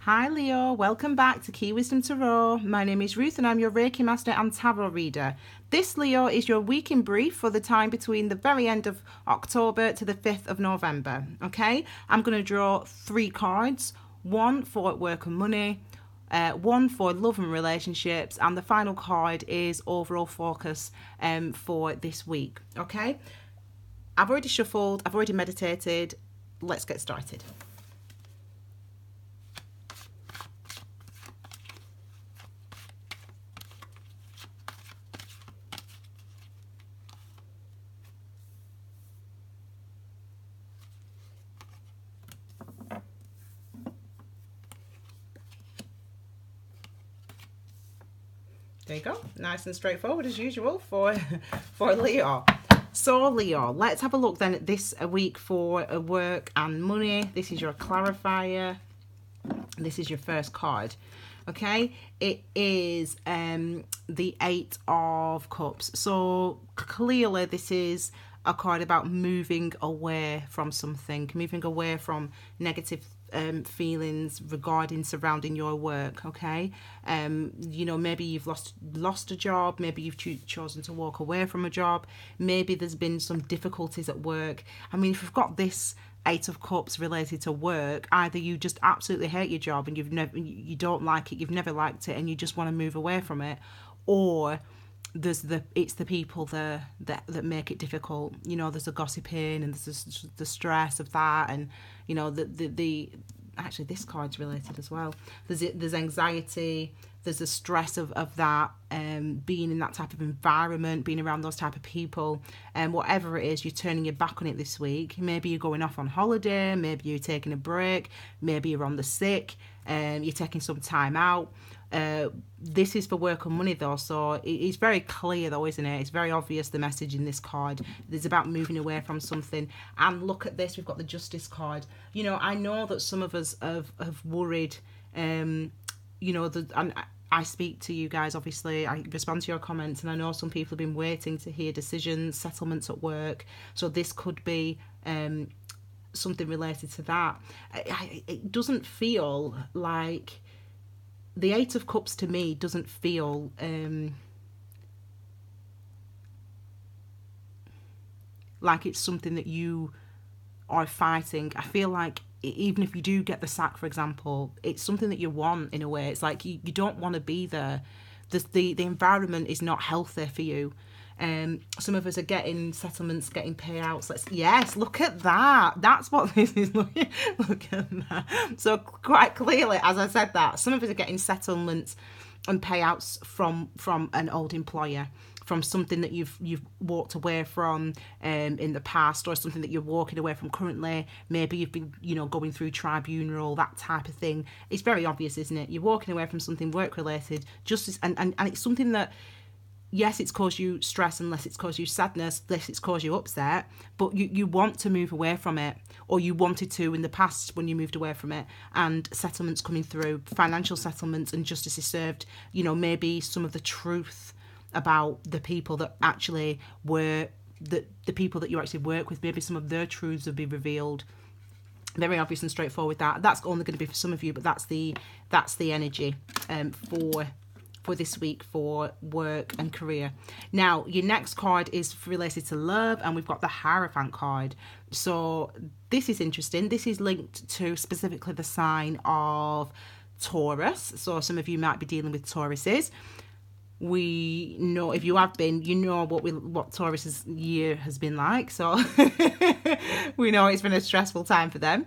Hi Leo, welcome back to Key Wisdom Tarot. My name is Ruth and I'm your Reiki Master and Tarot Reader. This, Leo, is your week in brief for the time between the very end of October to the 5th of November, okay? I'm going to draw 3 cards, one for work and money, one for love and relationships, and the final card is overall focus for this week, okay? I've already shuffled, I've already meditated. Let's get started. There you go, nice and straightforward as usual for Leo. So Leo, let's have a look then at this week for work and money. This is your clarifier. This is your first card. Okay, it is the 8 of Cups. So clearly this is a card about moving away from something, moving away from negative feelings surrounding your work. Okay, you know, maybe you've lost a job, maybe you've chosen to walk away from a job, maybe there's been some difficulties at work. I mean, if you've got this 8 of Cups related to work, either you just absolutely hate your job and you don't like it, you've never liked it, and you just want to move away from it, or it's the people that make it difficult. You know, there's the gossiping and there's the stress of that, and you know the actually this card's related as well. There's anxiety, there's the stress of that, being in that type of environment, being around those type of people, and whatever it is, you're turning your back on it this week. Maybe you're going off on holiday, maybe you're taking a break, maybe you're on the sick, you're taking some time out. This is for work and money though, so it's very clear though, isn't it? It's very obvious, the message in this card. It's about moving away from something. And look at this, we've got the Justice card. You know, I know that some of us have worried, you know, and I speak to you guys, obviously, I respond to your comments, and I know some people have been waiting to hear decisions, settlements at work. So this could be something related to that. It doesn't feel like... The 8 of Cups to me doesn't feel like it's something that you are fighting. I feel like even if you do get the sack, for example, it's something that you want in a way. It's like you don't want to be there. The environment is not healthy for you. Some of us are getting settlements, getting payouts. Yes, look at that. That's what this is. Look at that. So quite clearly, as I said that, some of us are getting settlements and payouts from an old employer, from something that you've walked away from in the past, or something that you're walking away from currently. Maybe you've been, you know, going through tribunal, that type of thing. It's very obvious, isn't it? You're walking away from something work related, justice, and it's something that, yes, it's caused you stress, unless it's caused you sadness, less it's caused you upset, but you want to move away from it, or you wanted to in the past when you moved away from it, and settlements coming through, financial settlements, and justice is served. You know, maybe some of the truth about the people that actually were, the people that you actually work with, maybe some of their truths will be revealed. Very obvious and straightforward. That's only going to be for some of you, but that's the energy for this week for work and career. Now, your next card is related to love, and we've got the Hierophant card. So this is interesting. This is linked to specifically the sign of Taurus. So some of you might be dealing with Tauruses. We know, if you have been, you know what Taurus's year has been like. So we know it's been a stressful time for them,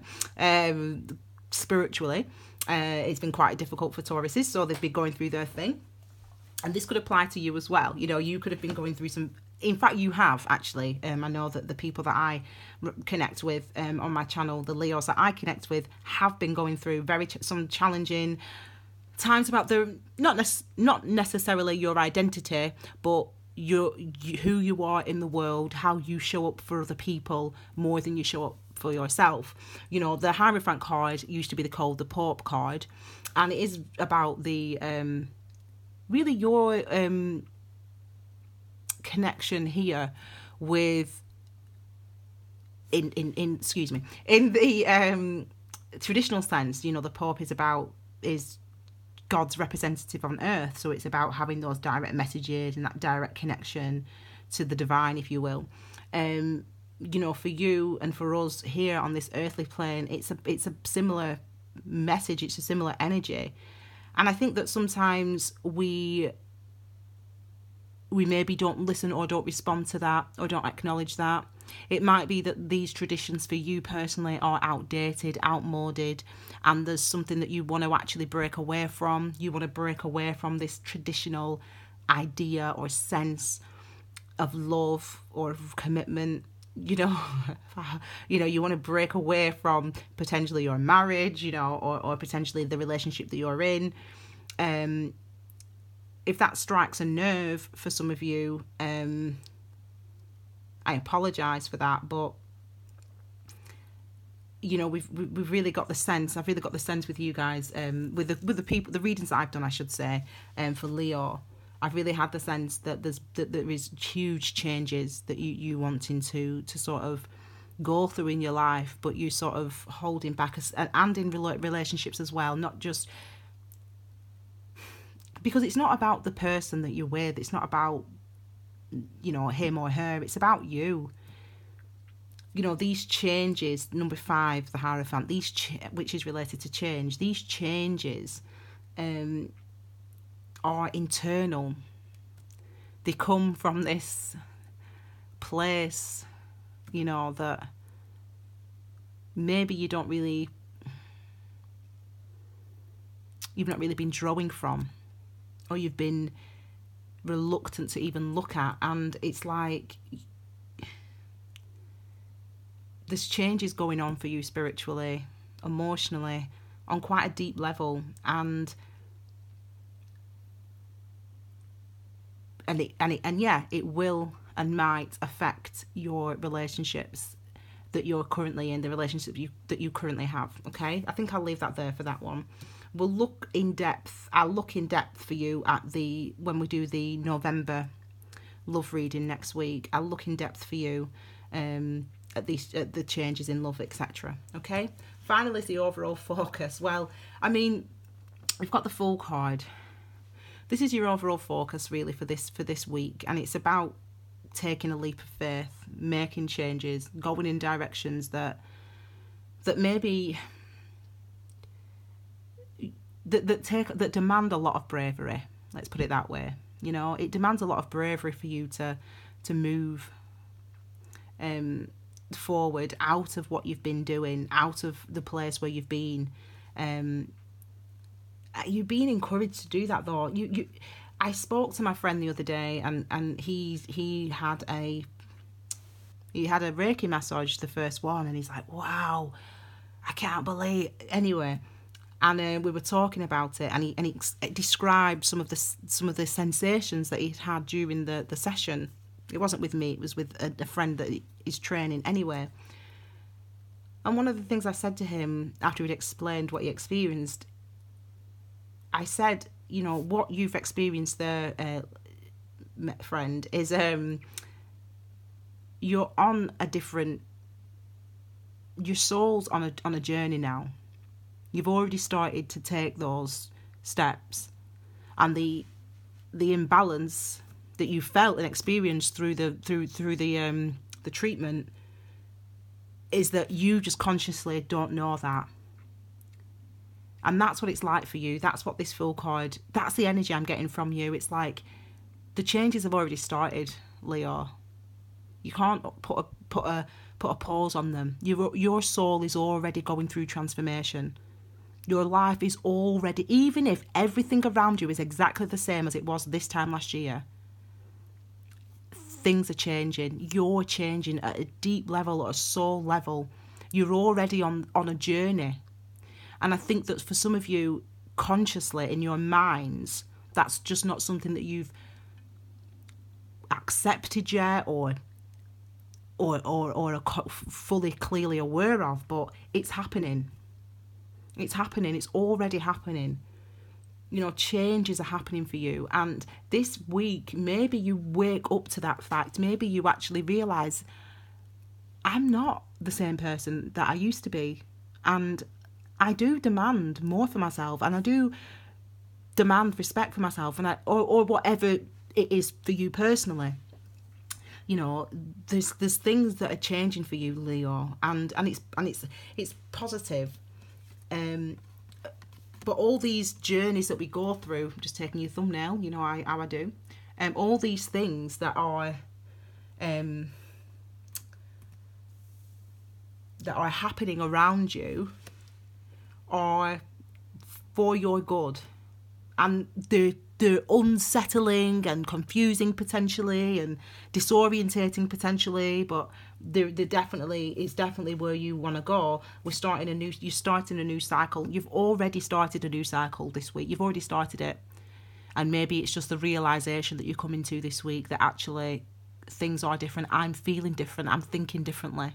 spiritually. It's been quite difficult for Tauruses, so they've been going through their thing. And this could apply to you as well. You know, you could have been going through some... In fact, you have, actually. I know that the people that I connect with on my channel, the Leos that I connect with, have been going through some challenging times about their... Not necessarily your identity, but who you are in the world, how you show up for other people more than you show up for yourself. You know, the Hierophant card used to be called the Pope card, and it is about the really your connection here with in the traditional sense. You know, the Pope is about is God's representative on earth. So it's about having those direct messages and that direct connection to the divine, if you will. You know, for you and for us here on this earthly plane, it's a similar message, it's a similar energy. And I think that sometimes we maybe don't listen or don't respond to that or don't acknowledge that. It might be that these traditions for you personally are outdated, outmoded, and there's something that you want to actually break away from. You want to break away from this traditional idea or sense of love or of commitment. You know, you want to break away from potentially your marriage, you know, or potentially the relationship that you're in. If that strikes a nerve for some of you, I apologise for that, but you know, we've really got the sense. I've really got the sense with you guys, with the people, the readings that I've done, I should say, for Leo. I've really had the sense that there is huge changes that you wanting to sort of go through in your life, but you sort of holding back, and in relationships as well, not just because it's not about the person that you're with. It's not about, you know, him or her. It's about you. You know, these changes, number 5, the Hierophant, which is related to change, these changes are internal. They come from this place, you know, that maybe you've not really been drawing from, or you've been reluctant to even look at. And it's like there's changes going on for you spiritually, emotionally, on quite a deep level, and it will and might affect your relationships that you're currently in, the relationship that you currently have. Okay, I think I'll leave that there for that one. We'll look in depth. I'll look in depth for you when we do the November love reading next week. I'll look in depth for you at the changes in love, etc. Okay. Finally, the overall focus. Well, I mean, we've got the Fool card. This is your overall focus really for this week, and it's about taking a leap of faith, making changes, going in directions that maybe that demand a lot of bravery. Let's put it that way. You know, it demands a lot of bravery for you to move forward out of what you've been doing, out of the place where you've been. You've been encouraged to do that, though. I spoke to my friend the other day, and he had a Reiki massage, the first one, and he's like, "Wow, I can't believe." Anyway, and we were talking about it, and he described some of the sensations that he'd had during the session. It wasn't with me; it was with a friend that is training. Anyway, and one of the things I said to him after he'd explained what he experienced, I said, you know, what you've experienced there, friend, is you're on a different, your soul's on a journey now. You've already started to take those steps, and the imbalance that you felt and experienced through the treatment is that you just consciously don't know that. And that's what it's like for you. That's what this Fool card, that's the energy I'm getting from you. It's like the changes have already started, Leo. You can't put a pause on them. Your soul is already going through transformation. Your life is already, even if everything around you is exactly the same as it was this time last year, things are changing. You're changing at a deep level, at a soul level. You're already on a journey. And I think that for some of you, consciously in your minds, that's just not something that you've accepted yet or are fully clearly aware of. But it's happening. It's happening. It's already happening. You know, changes are happening for you. And this week, maybe you wake up to that fact. Maybe you actually realise, I'm not the same person that I used to be. And I do demand more for myself, and I do demand respect for myself, and or whatever it is for you personally. You know, there's things that are changing for you, Leo, and it's positive. But all these journeys that we go through, I'm just taking your thumbnail, you know how I do. All these things that are happening around you are for your good, and they're unsettling and confusing potentially, and disorientating potentially, but they're definitely, it's definitely where you want to go. You're starting a new cycle. You've already started a new cycle this week. You've already started it, and maybe it's just the realization that you're coming to this week that actually things are different. I'm feeling different. I'm thinking differently.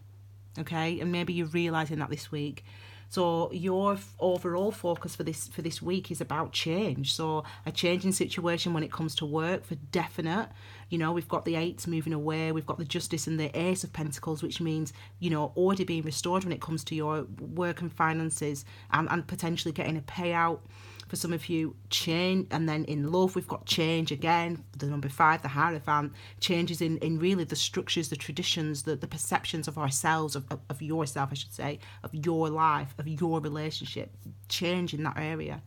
Okay, and maybe you're realizing that this week. So your overall focus for this week is about change. So a changing situation when it comes to work, for definite. You know, we've got the eights moving away. We've got the Justice and the Ace of Pentacles, which means, you know, order being restored when it comes to your work and finances, and potentially getting a payout. For some of you, change. And then in love, we've got change again, the number 5, the Hierophant. Changes in really the structures, the traditions, the perceptions of ourselves, of yourself, I should say, of your life, of your relationship. Change in that area.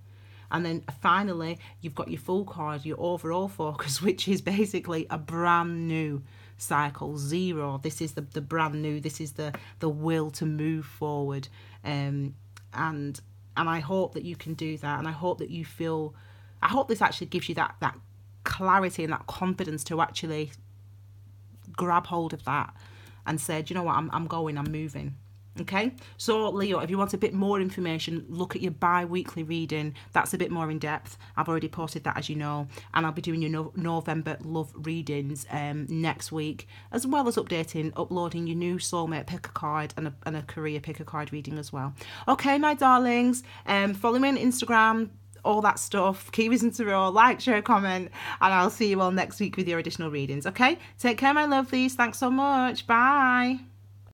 And then finally, you've got your Fool card, your overall focus, which is basically a brand new cycle, 0. This is the brand new. This is the will to move forward. And I hope that you can do that, and I hope that you feel, I hope this actually gives you that clarity and that confidence to actually grab hold of that and say, do you know what, I'm moving. Okay, so Leo, if you want a bit more information, look at your bi-weekly reading. That's a bit more in depth. I've already posted that, as you know, and I'll be doing your November love readings next week, as well as uploading your new soulmate pick a card and a career pick a card reading as well. Okay, my darlings, follow me on Instagram, all that stuff. Key reason to roll, like, share, comment, and I'll see you all next week with your additional readings. Okay, take care, my lovelies. Thanks so much. Bye.